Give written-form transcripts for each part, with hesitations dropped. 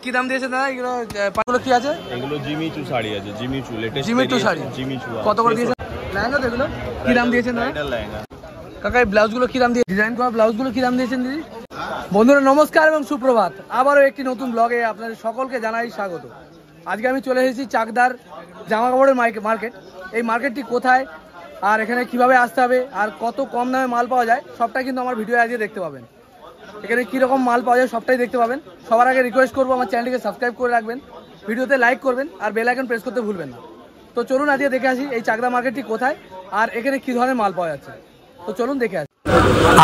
কি দাম দিয়েছে দাদা এগুলো? কি আছে? এগুলো জিমিচু শাড়ি আছে, Jimmy Choo latest Jimmy Choo sari. Jimmy Choo কত করে দিয়েছে লেহেঙ্গা? তো এগুলো কি দাম দিয়েছেন দাদা? ব্রাইডাল লেহেঙ্গা। কাকা এই ব্লাউজগুলো কি দাম দিয়ে ডিজাইন করা ব্লাউজগুলো কি দাম দিয়েছেন দিদি? বন্ধুরা নমস্কার এবং সুপ্রভাত। আবারও একটি নতুন ব্লগে আপনাদের সকলকে জানাই স্বাগত। আজকে আমি চলে এসেছি চাকদার জামা কাপড়ের মার্কেট। এই মার্কেটটি কোথায় আর এখানে কিভাবে আসতে হবে আর কত কম দামে মাল পাওয়া যায় সবটাই কিন্তু আমার ভিডিও আজকে দেখতে পাবেন। এখানে কীরকম মাল পাওয়া যায় সবটাই দেখতে পাবেন। সবার আগে রিকোয়েস্ট করবো আমার চ্যানেলটিকে সাবস্ক্রাইব করে রাখবেন, ভিডিওতে লাইক করবেন আর বেল আইকন প্রেস করতে ভুলবেন না। তো চলুন আজকে দেখে আসি এই চাকদা মার্কেটটি কোথায় আর এখানে কী ধরনের মাল পাওয়া যাচ্ছে। তো চলুন দেখে আসি।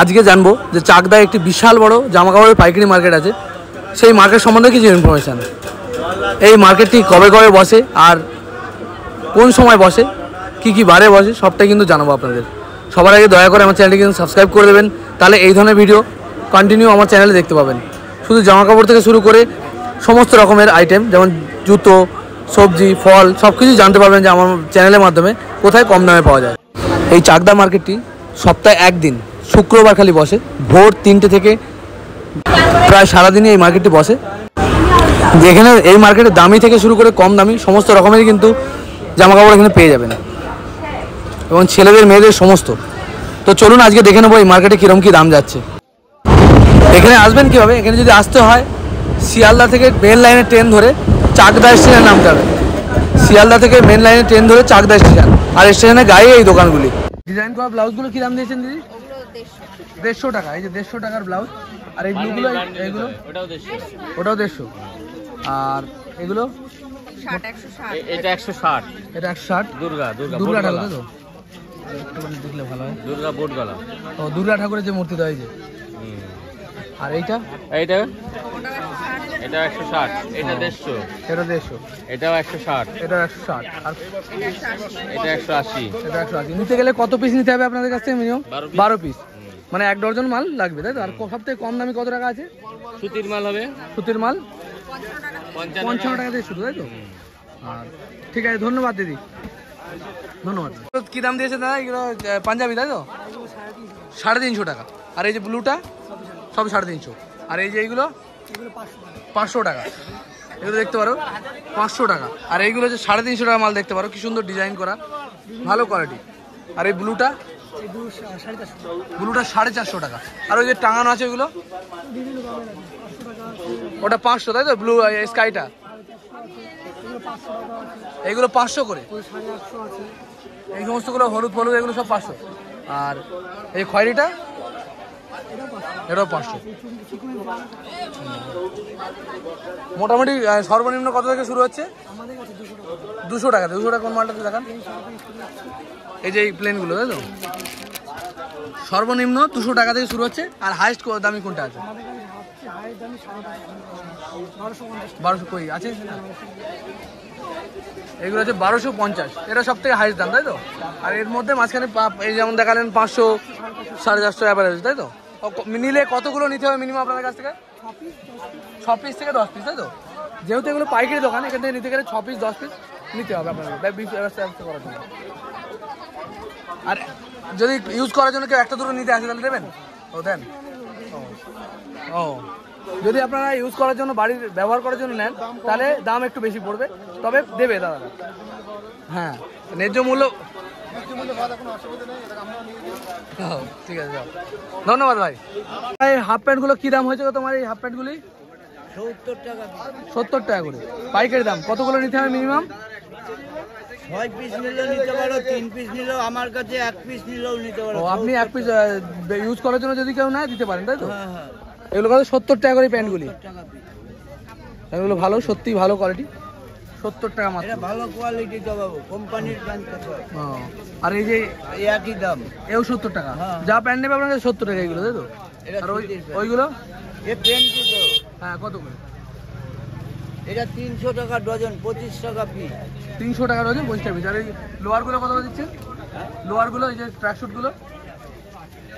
আজকে জানবো যে চাকদায় একটি বিশাল বড় জামা কাপড়ের পাইকারি মার্কেট আছে, সেই মার্কেট সম্বন্ধে কিছু ইনফরমেশান। এই মার্কেটটি কবে কবে বসে আর কোন সময় বসে, কি কি বারে বসে সবটাই কিন্তু জানাবো আপনাদের। সবার আগে দয়া করে আমার চ্যানেলটি কিন্তু সাবস্ক্রাইব করে দেবেন, তাহলে এই ধরনের ভিডিও কন্টিনিউ আমার চ্যানেলে দেখতে পাবেন। শুধু জামা কাপড় থেকে শুরু করে সমস্ত রকমের আইটেম যেমন জুতো, সবজি, ফল সব কিছু জানতে পারবেন যে আমার চ্যানেলের মাধ্যমে কোথায় কম দামে পাওয়া যায়। এই চাকদা মার্কেটটি সপ্তাহে একদিন শুক্রবার খালি বসে, ভোর 3টে থেকে প্রায় সারাদিনই এই মার্কেটটি বসে। যেখানে এই মার্কেটে দামি থেকে শুরু করে কম দামি সমস্ত রকমেরই কিন্তু জামা কাপড় এখানে পেয়ে যাবেন, এবং ছেলেদের মেয়েদের সমস্ত। তো চলুন আজকে দেখে নেবো এই মার্কেটে কীরকম কী দাম যাচ্ছে। এখানে আসবেন কীভাবে? এখানে যদি আসতে হয় শিয়ালদা থেকে মেন লাইনে ট্রেন ধরে চাকদা স্টেশনে নামতে হবে। শিয়ালদা থেকে মেন লাইনে ট্রেন ধরে চাকদা স্টেশন, আর স্টেশনে গায়ে এই দোকানগুলি। ডিজাইন করা ব্লাউজগুলো কী দাম দিয়েছেন দিদি? 150 টাকা। এই যে 150 টাকার ব্লাউজ। আর এই ব্লুগুলো এইগুলো ওটাও 150। আর এগুলো এটা 160। এটা 160। দুর্গা ঠাকুর তো একটুখানি দেখলে ভালো হয়। দুর্গা বোট গলা। ও দুর্গা ঠাকুরের যে মূর্তি দেয় যে। আর এটা 160, এটা 150, এটা 150, এটাও 160, এটা 160, আর এটা 180, এটা 180। নিতে গেলে কত পিস নিতে হবে আপনাদের কাছ থেকে? মিনিমাম 12 পিস, মানে 1 ডজন মাল লাগবে, তাই তো? আর সব থেকে কম দামি কত টাকা আছে? সুতির মাল হবে, সুতির মাল 55 টাকা থেকে শুরু, তাই তো? আর ঠিক আছে, ধন্যবাদ দিদি, ধন্যবাদ। কি দাম দিয়েছে দাদা এগুলো? পাঞ্জাবি, তাই তো? 350 টাকা। আর এই যে ব্লুটা সব 350। আর এই যে এইগুলো 500 টাকা। এগুলো দেখতে পারো 500 টাকা। আর এইগুলো হচ্ছে 350 টাকা মাল, দেখতে পারো কি সুন্দর ডিজাইন করা, ভালো কোয়ালিটি। আর এই ব্লুটা 450 টাকা। আর ওই যে টাঙানো আছে ওইগুলো, ওটা 500, তাই তো? ব্লু স্কাইটা এইগুলো 500 করে। এই সমস্তগুলো হলুদ ফলুদ এগুলো সব 500। আর এই খয়েরিটা এটাও 500। মোটামুটি সর্বনিম্ন কত থেকে শুরু হচ্ছে? 200 টাকা। 200 টাকা কোন মালটা দেখান? এই যে এই প্লেনগুলো, তাই তো? সর্বনিম্ন 200 টাকা থেকে শুরু হচ্ছে। আর হাইস্ট দামি কোনটা আছে? 1200 কই আছে? এগুলো হচ্ছে 1250। এটা সব থেকে হাইস্ট দাম, তাই তো? আর এর মধ্যে মাঝখানে এই যেমন দেখালেন 500, 450 অ্যাভারেজ, তাই তো? নিলে কতগুলো নিতে হবে মিনিমাম আপনাদের কাছ থেকে? 6 পিস থেকে 10 পিস, তাই তো? যেহেতু এগুলো পাইকারি দোকান, এখান থেকে নিতে গেলে 6 পিস 10 পিস নিতে হবে আপনাদের ব্যবস্থা করার জন্য। আর যদি ইউজ করার জন্য কেউ একটা দুটো নিতে আসে তাহলে দেবেন? ও দেন। ও যদি আপনারা ইউজ করার জন্য, বাড়ির ব্যবহার করার জন্য নেন তাহলে দাম একটু বেশি পড়বে, তবে দেবে দাদা। হ্যাঁ, ন্যায্য মূল্য। ঠিক আছে, ধন্যবাদ ভাই। হাফ প্যান্টগুলো কি দাম হয়েছে তোমার? এই হাফ প্যান্টগুলি 70 টাকা। 70 টাকা করে পাইকারি দাম। কতগুলো নিতে হবে মিনিমাম? 6 পিস নিলেও নিতে পারো, 3 পিস নিলেও, আমার কাছে 1 পিস নিলেও নিতে পারো। আপনি 1 পিস ইউজ করার জন্য যদি কেউ নেয় দিতে পারেন, তাই তো? হ্যাঁ হ্যাঁ। এগুলো কত? 70 টাকা করে প্যান্টগুলি। এগুলো ভালো, সত্যি ভালো কোয়ালিটি। 70 টাকা মাত্র। এটা ভালো কোয়ালিটি তো বাবু, কোম্পানির প্যান্ট কত? আর এই যে একই দাম, এও 70 টাকা। যা প্যান্ট নেবে আপনার 70 টাকা এগুলো, তাই তো? আর ওইগুলো এই প্যান্ট তো হ্যাঁ কত করে? এটা 300 টাকা ডজন, 25 টাকা পিস। 300 টাকা ডজন, 25 টাকা পিস। আর এই লোয়ারগুলো কত করে দিচ্ছেন? লোয়ারগুলো এই যে ট্র্যাকশুটগুলো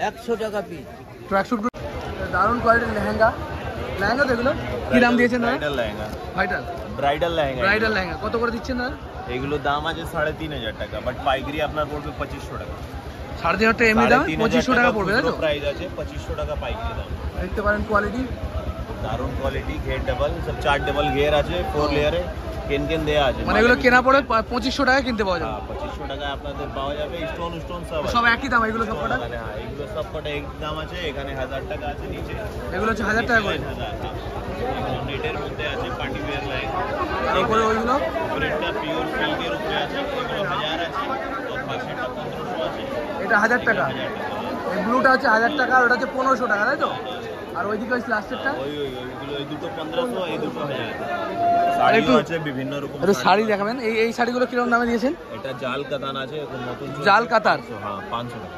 100 টাকা পিস। ট্র্যাকশুটগুলো দারুণ কোয়ালিটির লেহেঙ্গা তো এগুলো কি দাম দিয়েছেন? ব্রাইডাল লেহেঙ্গা। ব্রাইডাল লেহেঙ্গা কত করে দিচ্ছেন দাদা? এগুলো দাম আছে 3500 টাকা, বাট পাইকারি আপনার পড়বে 2500 টাকা। 3,500 টাকা এমনি দাম, 2500 টাকা পড়বে তাই তো? প্রাইস আছে 2500 টাকা পাইকারি দাম। দেখতে পারেন কোয়ালিটি, দারুণ কোয়ালিটি, ঘের ডাবল, সব 4 ডাবল ঘের আছে, 4 লেয়ারে কেন দেয়া আছে। মানে এগুলো কেনা পড়ে 2500 টাকা কিনতে পাওয়া যাবে। 2500 টাকায় আপনাদের পাওয়া যাবে। স্টোন সব সব একই দাম এগুলো সব কটা? হ্যাঁ, এগুলো সব কটা এক দাম আছে। এখানে 1000 টাকা আছে নিচে, এগুলো হচ্ছে 1000 টাকা করে। নেটের মধ্যে আছে, পার্টি ওয়্যার লাইন। তারপরে ওইগুলো প্রিন্টটা পিওর সিল্কের উপরে আছে, এগুলো 1000 আছে, আর পাশেরটা 1500 আছে। এটা 1000 টাকা, এই ব্লুটা হচ্ছে 1000 টাকা, আর ওটা হচ্ছে 1500 টাকা তাই তো? আর ওইদিকে ওই লাস্টেরটা ওইগুলো এই দুটো 1500, এই দুটো 1000। শাড়িও আছে বিভিন্ন রকম। একটু শাড়ি দেখাবেন। এই শাড়িগুলো কিরকম দামে দিয়েছেন? এটা জাল কাতান আছে, এখন নতুন জাল কাতার? হ্যাঁ, 500 টাকা।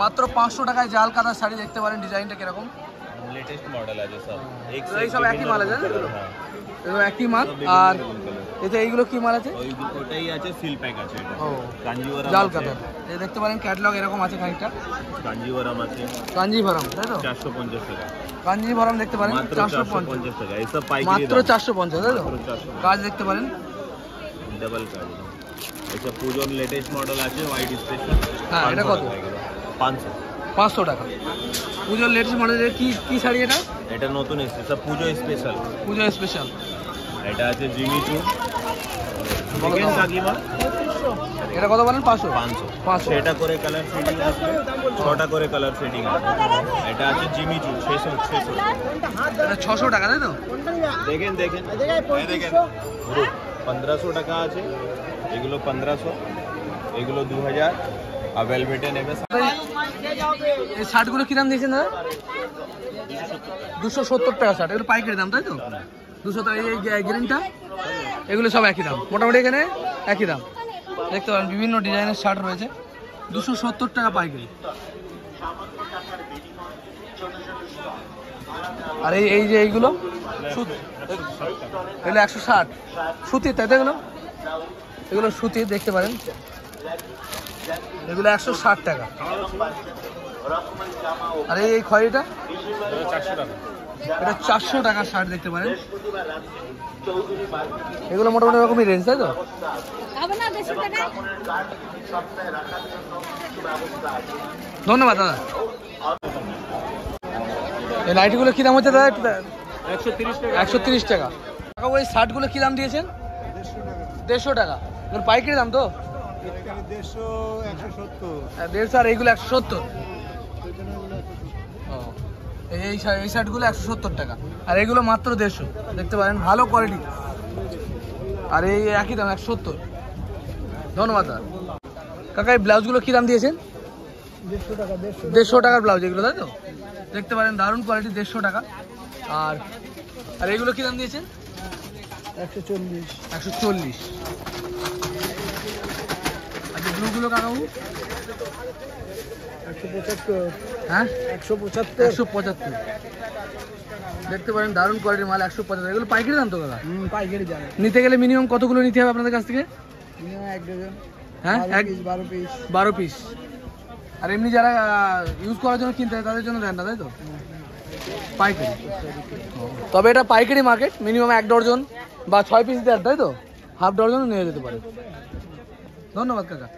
মাত্র 500 টাকায় জাল কাতার শাড়ি। দেখতে পারেন ডিজাইনটা কিরকম, লেটেস্ট মডেল আছে সব। এই সব একই মাল আছে? হ্যাঁ, এগুলো একই মাল। আর এতে এইগুলো কি মাল আছে? ওটাই আছে, সিল প্যাক আছে। এটা ও, কাঞ্জিওরাম জাল আছে, কাতার। এই দেখতে পারেন ক্যাটালগ এরকম আছে খানিকটা। কাঞ্জিওরাম আছে, কাঞ্জিভরম তাই তো? 450 টাকা। কাঞ্জিভরম দেখতে পারেন মাত্র 450 টাকা। এই সব পাইকারি মাত্র দাম। 450 তাই তো? মাত্র 450 কাজ দেখতে পারেন ডাবল কাজ। এইসব পুজোর লেটেস্ট মডেল আছে, হোয়াইট স্পেশাল। হ্যাঁ, এটা কত? 500। 500 টাকা। পুজোর লেটেস্ট মডেলের কি শাড়ি এটা? এটা নতুন এসেছে, সব পুজো স্পেশাল। পুজো স্পেশাল। এটা আছে জিমিচু। দেখেন কাকিমা, এটা কত বলেন? 500? 500। এটা করে কালার শেডিং আসবে, 6টা করে কালার শেডিং আসবে। এটা আছে জিমিচু 600। এটা 600 টাকা তাই তো? দেখেন এই দেখেন, পুরো 1500 টাকা আছে। এগুলো 1500, এগুলো 2000। আর ভেলভেটে নেবে। এই শার্টগুলো কি দাম দিয়েছেন দাদা? 270 টাকা শার্ট। এগুলো পাইকারি দাম তাই তো? 200 টাকা। এই গ্রিনটা, এগুলো সব একই দাম মোটামুটি, এখানে একই দাম। দেখতে পারেন বিভিন্ন ডিজাইনের শার্ট রয়েছে, 270 টাকা পাইকারি। আর এই যে এইগুলো এগুলো 160 সুতির তাই তো? এগুলো সুতির দেখতে পারেন, এগুলো 160 টাকা। আর এই খয়েরিটা 400 টাকা। এটা 400 টাকার শার্ট দেখতে পারেন। এগুলো মোটামুটি এরকমই রেঞ্জ তাই তো? ধন্যবাদ দাদা। এই লাইটগুলো কি দাম হচ্ছে দাদা? 130 টাকা। ওই শার্টগুলো কি দাম দিয়েছেন? 150 টাকা। এগুলো পাইকারি দাম তো? 150 আর এইগুলো 170। এই শার্টগুলো 170 টাকা, আর এগুলো মাত্র 150। দেখতে পারেন ভালো কোয়ালিটি, আর এই একই দাম 170। ধন্যবাদ দাদা। কাকা এই ব্লাউজগুলো কি দাম দিয়েছেন? 150 টাকার ব্লাউজ এগুলো তাই তো? দেখতে পারেন দারুণ কোয়ালিটি, 150 টাকা। আর এইগুলো কি দাম দিয়েছেন? 140। আচ্ছা ব্লুগুলো কাকাবু? 175। হ্যাঁ, 175। দেখতে পারেন দারুণ কোয়ালিটির মাল, 175। এগুলো পাইকারি দাম তো দাদা? পাইকারি দাম। নিতে গেলে মিনিমাম কতগুলো নিতে হবে আপনাদের কাছ থেকে? Minimum 1 dozen. হ্যাঁ, 12 পিস। আর এমনি যারা ইউজ করার জন্য কিনতে হয় তাদের জন্য দেন না তাই তো? পাইকারি। তবে এটা পাইকারি মার্কেট, মিনিমাম 1 ডজন বা 6 পিস দেন তাই তো? হাফ ডজনও নিয়ে যেতে পারে। ধন্যবাদ কাকা।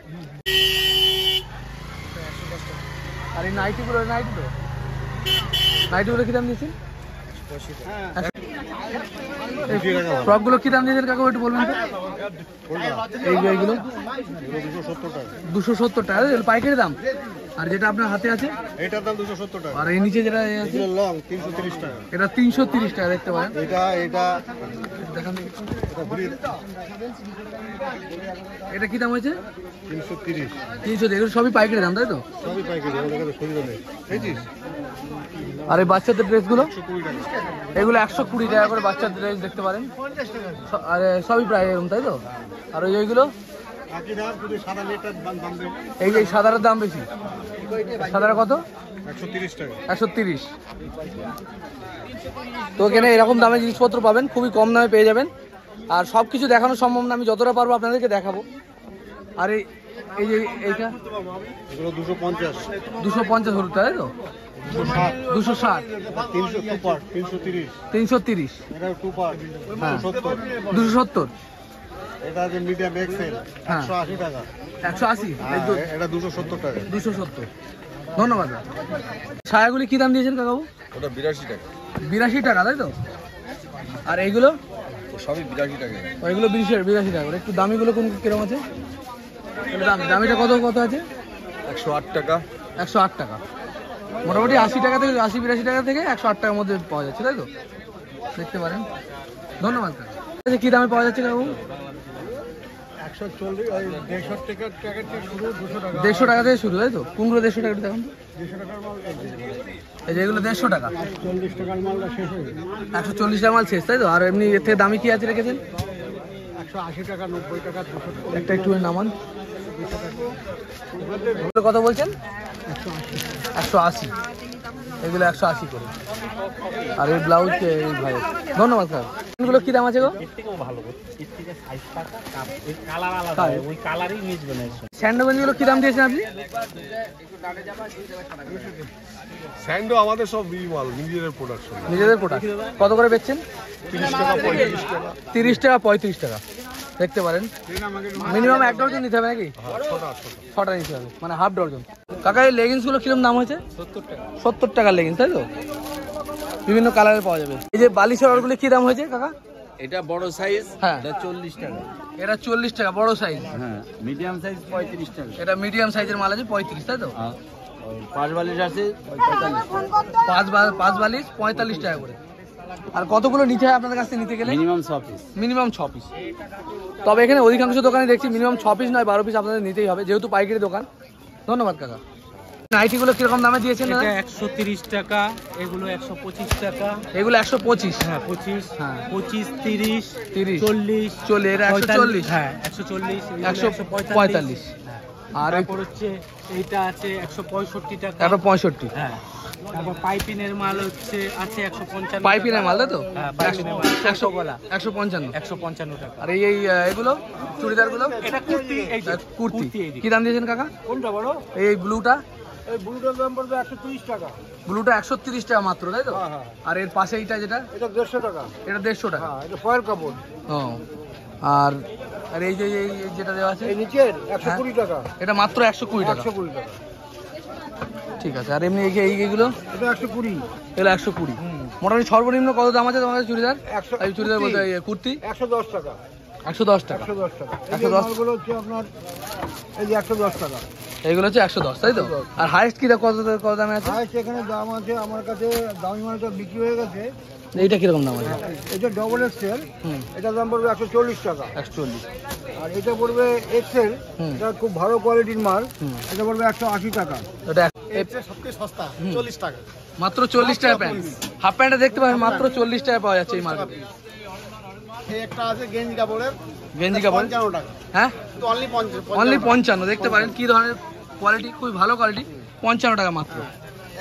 আর এই নাইটিগুলো কি দাম দিয়েছেন? ফ্রকগুলো কি দাম দিয়েছেন কাকা একটু বলবেন তো? এইগুলো 270 টাকা। এগুলো পাইকারি দাম। আর যেটা আপনার হাতে আছে এটার দাম 270 টাকা। আর এই নিচে যেটা আছে লং 330 টাকা। এটা 330 টাকা। দেখতে পারেন এটা দেখান। এটা কি দাম হয়েছে? 330। 300। এগুলো সবই পাইকারি দাম তাই তো? সবই পাইকারি, আমাদের কাছে শরীর নেই। এইজিস আর এই বাচ্চাদের ড্রেসগুলো 120 টাকা। এগুলো 120 টাকা করে বাচ্চাদের ড্রেস দেখতে পারেন। আর সবই প্রায় এরকম তাই তো? আর ওইগুলো একই দাম, শুধু সাদা নেটটার দাম বেশি। এই সাদার দাম বেশি। সাদাটা কত? 130 টাকা। 130। তো এখানে এরকম দামে জিনিসপত্র পাবেন, খুবই কম দামে পেয়ে যাবেন। আর সব কিছু দেখানো সম্ভব না, আমি যতটা পারবো আপনাদেরকে দেখাবো। আর এই যে এইটা এগুলো 250। 250 হলুদ তাই তো? 260। 300 2 পার্ট 330। 330। এটা 2 পার্ট হ্যাঁ 270। 270। এটা আছে মিডিয়াম এক্সেল হ্যাঁ। 180 টাকা। 180, হ্যাঁ, এটা 270 টাকা। 270। ধন্যবাদ দাদা। ছায়াগুলি কি দাম দিয়েছেন কাকাবু? ওটা 82 টাকা। 82 টাকা, তাই তো? আর এইগুলো? সবই 82 টাকা। ওইগুলো 82 টাকা করে। একটু দামিগুলো কোন কিরকম আছে? দামিটা কত আছে? 108 টাকা। 108 টাকা। মোটামুটি 80 টাকা থেকে 80-82 টাকা থেকে 108 টাকার মধ্যে পাওয়া যাচ্ছে, তাই তো? দেখতে পারেন। ধন্যবাদ দাদা। আচ্ছা, কি দামে পাওয়া যাচ্ছে কাকাবু? 140 150 টাকা থেকে শুরু, 200 টাকা। 150 টাকা থেকে শুরু, তাই তো? কোনগুলো 150 টাকা দেখান তো? 200 টাকার মাল এই যে এগুলো 150 টাকা। 40 টাকার মালটা শেষ হয়ে গেছে। 140 টাকা মাল শেষ, তাই তো? আর এমনি এর থেকে দামি কি আছে রেখেছেন? 180 টাকা, 90 টাকা, 200 টাকা। একটা একটু নামান। কত বলছেন? 180। এগুলো 180 করে। আর এই ব্লাউজ এই ভাই। ধন্যবাদ স্যার। এগুলো কি দাম আছে গো? স্যান্ডোগঞ্জগুলো কি দাম দিয়েছেন আপনি? স্যান্ডো আমাদের সব মাল, নিজেদের প্রোডাকশন। নিজেদের প্রোডাক্ট। কত করে বেচছেন? 30 টাকা, 35 টাকা। 30 টাকা, 35 টাকা। দেখতে পারেন। মিনিমাম 1 ডজন নিতে হবে নাকি? ছটা নিতে হবে, মানে হাফ ডজন। কাকা এই লেগিংসগুলো কিরকম দাম হয়েছে? 70 টাকার লেগিংস, তাই তো? বিভিন্ন কালারের পাওয়া যাবে। এই যে বালি শরারগুলো কি দাম হয়েছে কাকা? এটা বড় সাইজ, হ্যাঁ। এটা 40 টাকা। এটা 40 টাকা বড় সাইজ। হ্যাঁ, মিডিয়াম সাইজ 35 টাকা। এটা মিডিয়াম সাইজের মাল আছে 35, তাই তো? আর পাঁচ বালিশ আছে 45 টাকা। 5 বালিশ 45 টাকা করে। আর কতগুলো নিতে হয় আপনাদের কাছ থেকে নিতে গেলে? Minimum 6 piece. Minimum 6 piece. তবে এখানে অধিকাংশ দোকানে দেখছি মিনিমাম 6 পিস নয় 12 পিস আপনাদের নিতেই হবে, যেহেতু পাইকারি দোকান। ধন্যবাদ কাকা। নাইটিগুলো কিরকম দামে দিয়েছেন? এটা 130 টাকা, এগুলো 125 টাকা। এগুলো 125। হ্যাঁ 25, হ্যাঁ 25, 30, 30, 40, 40, এটা 140। হ্যাঁ 140, 145। আর ওই তারপর হচ্ছে এইটা আছে 165 টাকা। তারপর 65। হ্যাঁ, তারপর পাইপিনের মাল হচ্ছে আছে 155। পাইপিনের মাল, তাই তো? হ্যাঁ, পাইপিনের মাল 100 গলা 155। 155 টাকা। আর এই এগুলো চুড়িদারগুলো? এটা কুর্তি, এই যে কুর্তি এইদিকে। কি দাম দিয়েছেন কাকা? কোনটা বড়? এই ব্লুটা? এই ব্লুটার দাম পড়বে 130 টাকা। ব্লুটা 130 টাকা মাত্র, তাই তো? আর এর পাশে এইটা যেটা? এটা 150 টাকা। এটা 150 টাকা। এটা ফয়েল কাপড়। ও, আর আর এই যে এই যেটা দেওয়া আছে এই নিচের 120 টাকা। এটা মাত্র 120 টাকা। 120 টাকা। ঠিক আছে। আর এমনি এইগুলো? এটা 120। এগুলো 120। মোটামুটি সর্বনিম্ন কত দাম আছে তোমাদের চুড়িদার? 100 এই চুড়িদার বলতে এই কুর্তি? 110 টাকা। 110 টাকা। 110 টাকা। এই 110 মালগুলো হচ্ছে আপনার এই যে 110 টাকা। এইগুলো হচ্ছে 110, তাই তো? আর হাইস্ট কি কত দামে আছে? আর এখানে দাম আছে আমার কাছে, দামি মালটা বিক্রি হয়ে গেছে। এইটা কিরকম দাম আছে? এটা ডবল এক্সেল, হুম, এটার দাম পড়বে 140 টাকা। 140। আর এটা পড়বে এক্সেল, হুম। এটা খুব ভালো কোয়ালিটির মাল, হুম। এটা পড়বে 180 টাকা। ওটা সবচেয়ে সস্তা, হুম। 40 টাকা। মাত্র 40 টাকা প্যান্ট। হাফ প্যান্টটা দেখতে পারেন মাত্র 40 টাকা পাওয়া যাচ্ছে এই মার্কেটে। এই একটা আছে গেঞ্জি কাপড়ের, গেঞ্জি কাপড়? 55 টাকা। হ্যাঁ, তো অনলি 50। অনলি 55। দেখতে পারেন কি ধরনের কোয়ালিটি, খুবই ভালো কোয়ালিটি। 55 টাকা মাত্র।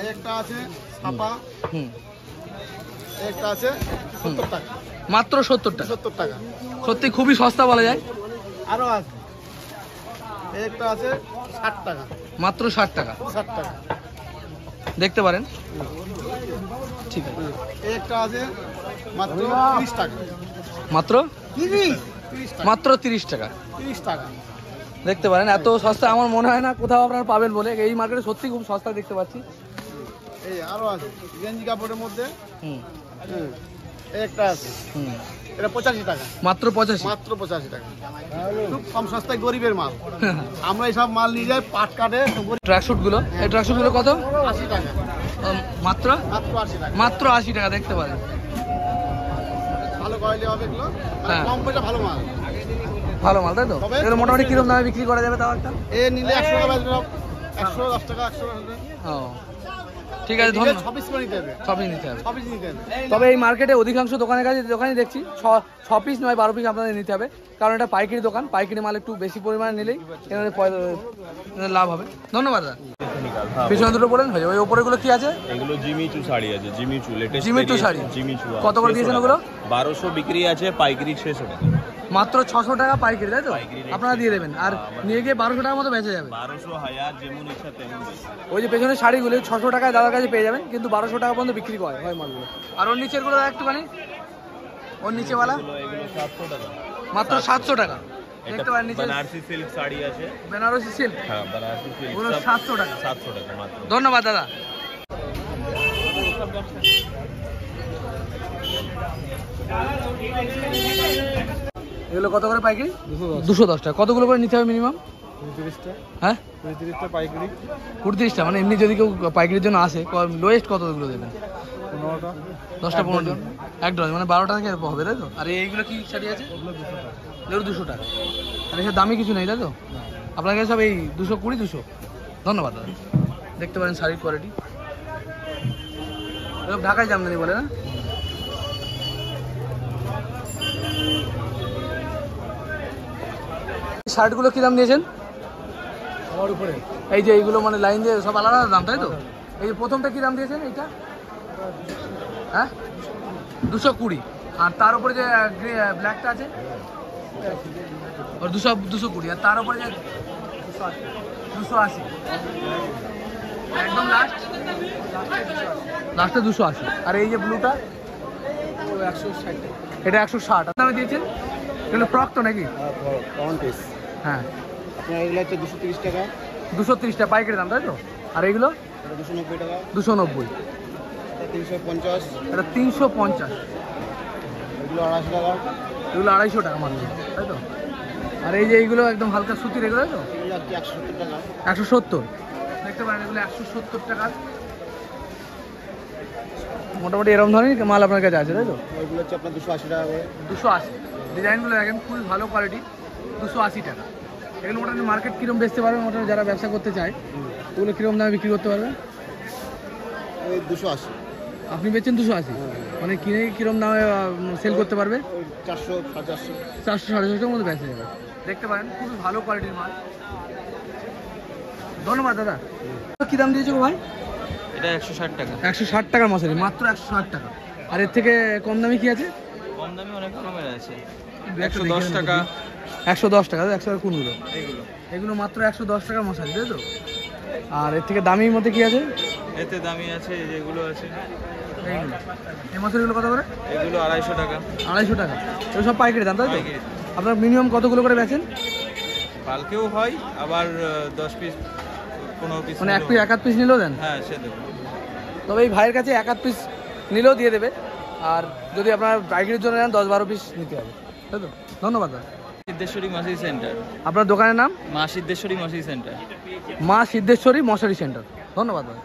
এই একটা আছে ছাপা, হুম, এই একটা আছে 70 টাকা। মাত্র 70 টাকা। 70 টাকা। সত্যি খুবই সস্তা বলা যায়। আরো আছে, এই একটা আছে 60 টাকা। মাত্র 60 টাকা। 60 টাকা। দেখতে পারেন। ঠিক আছে। এই একটা আছে মাত্র 30 টাকা। মাত্র 30 টাকা। মাত্র 30 টাকা। 30 টাকা। দেখতে পারেন এত সস্তা আমার মনে হয় না কোথাও আপনারা পাবেন বলে। এই মার্কেটে সত্যি খুব সস্তা দেখতে পাচ্ছি। এই আরো আছে গেঞ্জি কাপড়ের মধ্যে, হুম, এই একটা আছে, হুম, এটা 85 টাকা। মাত্র 85। মাত্র 85 টাকা। খুব কম সস্তায় গরিবের মাল। আমরা এইসব মাল নিয়ে যাই পাট কাটে, ট্র্যাকশুট গুলো, এই ট্র্যাকশুট গুলো কত? 80 টাকা। মাত্র মাত্র 80 টাকা। মাত্র 80 টাকা। দেখতে পারেন ভালো কোয়ালিটি হবে এগুলো, আর হ্যাঁ। কম পয়সা ভালো মাল। ভালো মাল, তাই তো? এগুলো মোটামুটি কিরকম দামে বিক্রি করা যাবে তাও একটা? এ নিলে 100 টাকা বেচবে, 110 টাকা, 100 টাকা। ও, ঠিক আছে, ধন্যবাদ। 26 করে নিতে হবে, সবই নিতে হবে। 26 নিতে হবে। তবে এই মার্কেটে অধিকাংশ দোকানের কাছে দেখছি 6 পিস নয় 12 পিস আপনাদের নিতে হবে, কারণ এটা পাইকারি দোকান। পাইকারি মাল একটু বেশি পরিমাণে নিলেই এখানে লাভ হবে। ধন্যবাদ দাদা। পিছনে দুটো বলেন হয়ে যাবে। ওই ওপরেগুলো কি আছে? এগুলো জিমিচু শাড়ি আছে, Jimmy Choo latest Jimmy Choo sari. Jimmy Choo কত করে দিয়েছেন ওগুলো? 1200 বিক্রি আছে, পাইকারি 600 টাকা। মাত্র 600 টাকা পাইকারি, তাই তো? আপনারা দিয়ে দেবেন আর নিয়ে গিয়ে 1200 টাকার মতো বেঁচে যাবে। 1200 1000 যেমন ইচ্ছা তেমন বেচে। ওই যে পেছনের শাড়িগুলো 600 টাকায় দাদার কাছে পেয়ে যাবেন, কিন্তু 1200 টাকা পর্যন্ত বিক্রি হয় মালগুলো। আর ওর নিচের গুলো একটুখানি, ওর নিচেওয়ালা এগুলো 700 টাকা। মাত্র 700 টাকা। এটা দেখতে পারেন নিচে बनारसी सिल्क साड़ी আছে। বেনারসি সিল্ক, হ্যাঁ बनारसी सिल्क ওগুলো সব 700 টাকা। 700 টাকা মাত্র। ধন্যবাদ দাদা। এগুলো কত করে পাইকারি? 210 টাকা। কতগুলো করে নিতে হবে মিনিমাম? 35টা হ্যাঁ 35টা পাইকারি 38টা। মানে এমনি যদি কেউ পাইকারির জন্য আসে লোয়েস্ট কতগুলো দেবেন? 15টা 10টা 15 জন, এক ডজন, মানে 12 টাকা হবে তাই তো? আর এইগুলো কি শাড়ি আছে? এগুলো 200 টাকা। আর এসব দামি কিছু নেই তাই তো? আপনার কাছে সব এই 220 200। ধন্যবাদ দাদা। দেখতে পারেন শাড়ির কোয়ালিটি, ঢাকায় জামদানি বলে না? শার্টগুলো কি দাম দিয়েছেন? আমার উপরে এই যে এইগুলো মানে লাইন দিয়ে সব আলাদা দাম তাই তো? এই যে প্রথমটা কি দাম দিয়েছেন এইটা? হ্যাঁ 220। আর তার উপরে যে ব্ল্যাকটা আছে ওর 220। আর তার উপরে যে 280। একদম লাস্টে 280। আর এই যে ব্লুটা 160। এটা 160 দামে দিয়েছেন। এগুলো ফ্রক তো নাকি? ওয়ান পিস হ্যাঁ আপনার এগুলো হচ্ছে 230 টাকা 230 টাকা পাইকারি দাম তাই তো? আর এইগুলো এটা 290 টাকা 290। এটা 350 এটা 350। এগুলো 250 টাকা এগুলো 250 টাকা মাত্র তাই তো? আর এই যে এইগুলো একদম হালকা সুতির এগুলো তাই তো? এগুলো হচ্ছে 170 টাকা 170। দেখতে পারেন এগুলো 170 টাকা। মোটামুটি এরকম ধরনের মাল আপনার কাছে আছে তাই তো? এগুলো হচ্ছে আপনার 280 টাকা করে 280। ডিজাইনগুলো দেখেন খুবই ভালো কোয়ালিটি, 280 টাকা। এগুলো মোটামুটি মার্কেট কীরকম বেচতে পারবে? মোটামুটি যারা ব্যবসা করতে চায় ওগুলো কীরকম দামে বিক্রি করতে পারবে? ওই 280 আপনি বেচছেন 280, মানে কিনে কীরকম দামে সেল করতে পারবে? ওই 400 450 400 450 মধ্যে বেচে যাবে। দেখতে পারেন খুবই ভালো কোয়ালিটির মাল। ধন্যবাদ দাদা। কী দাম দিয়েছো ভাই? এটা 160 টাকা। 160 টাকার মশারি, মাত্র 160 টাকা। আর এর থেকে কম দামি কি আছে? কম দামে অনেক রকমের আছে। 110 টাকা। 110 টাকা। 100 টাকা কোনগুলো? এগুলো মাত্র 110 টাকার মশারি তাই তো? আর এর থেকে দামির মধ্যে কি আছে? এতে দামি আছে যেগুলো আছে এইগুলো, এই মশারিগুলো কত করে? এগুলো 250 টাকা। 250 টাকা। এগুলো সব পাইকারি দাম তাই তো? আপনার মিনিমাম কতগুলো করে বেচেন? পালকেও হয়, আবার 10 পিস 15 পিস মানে এক আধ পিস নিলেও দেন? হ্যাঁ সে দেবো। তবে এই ভাইয়ের কাছে এক আধ পিস নিলেও দিয়ে দেবে। আর যদি আপনার পাইকারির জন্য নেন 10-12 পিস নিতে হবে তাই তো? ধন্যবাদ দাদা। সিদ্ধেশ্বরী মশারি সেন্টার। আপনার দোকানের নাম? মা সিদ্ধেশ্বরী মশারি সেন্টার। মা সিদ্ধেশ্বরী মশারি সেন্টার। ধন্যবাদ দাদা।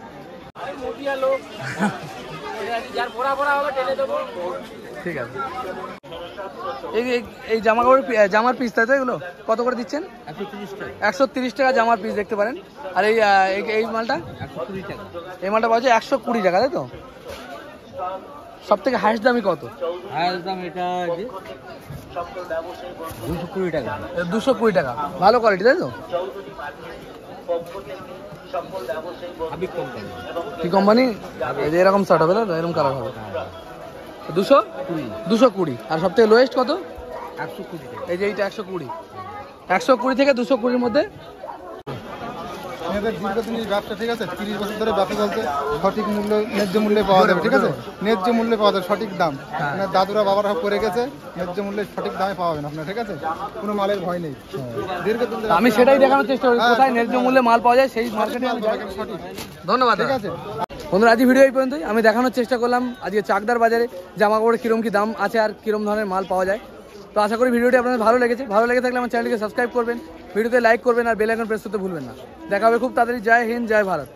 ঠিক আছে। এই জামা কাপড় জামার পিস তাই তো? এগুলো কত করে দিচ্ছেন? 130 টাকা জামার পিস দেখতে পারেন। আর এই মালটা 120 টাকা। এই মালটা পাওয়া যায় 120 টাকা তাই তো? সব থেকে হাইস্ট দামি কত? হাইয়েস্ট দাম এটা 220 টাকা। 220 টাকা। ভালো কোয়ালিটি তাই তো? হাবিব কোম্পানি। কি কোম্পানি? এই যে এরকম শার্ট হবে না, এরকম কালার হবে। 220। আর সব থেকে লোয়েস্ট কত? 120 টাকা। এই যে এইটা 120। 120 থেকে 220-র মধ্যে। আমাদের দীর্ঘদিনের ব্যবসা, ঠিক আছে, 30 বছর ধরে ব্যবসা চলছে। সঠিক মূল্য, ন্যায্য মূল্যে পাওয়া যাবে, ঠিক আছে? ন্যায্য মূল্যে পাওয়া যাবে, সঠিক দাম। আপনার দাদুরা বাবারা সব করে গেছে, ন্যায্য মূল্যে সঠিক দামে পাবেন আপনার, ঠিক আছে? কোনো মালের ভয় নেই। দীর্ঘদিন ধরে আমি সেটাই দেখানোর চেষ্টা করি, কোথায় ন্যায্য মূল্যে মাল পাওয়া যায় সেই মার্কেটে আমি যাই। সঠিক, ধন্যবাদ ঠিক দাদা। আছে? বন্ধুরা আজ ভিডিও এই পর্যন্তই। আমি দেখানোর চেষ্টা করলাম আজকে চাকদার বাজারে জামা কাপড়ের কীরকম কী দাম আছে আর কীরকম ধরনের মাল পাওয়া যায়। তো আশা করি ভিডিওটি আপনাদের ভালো লেগেছে। ভালো লেগে থাকলে আমার চ্যানেলটিকে সাবস্ক্রাইব করবেন, ভিডিওতে লাইক করবেন আর বেল আইকন প্রেস করতে ভুলবেন না। দেখা হবে খুব তাড়াতাড়ি। জয় হিন্দ, জয় ভারত।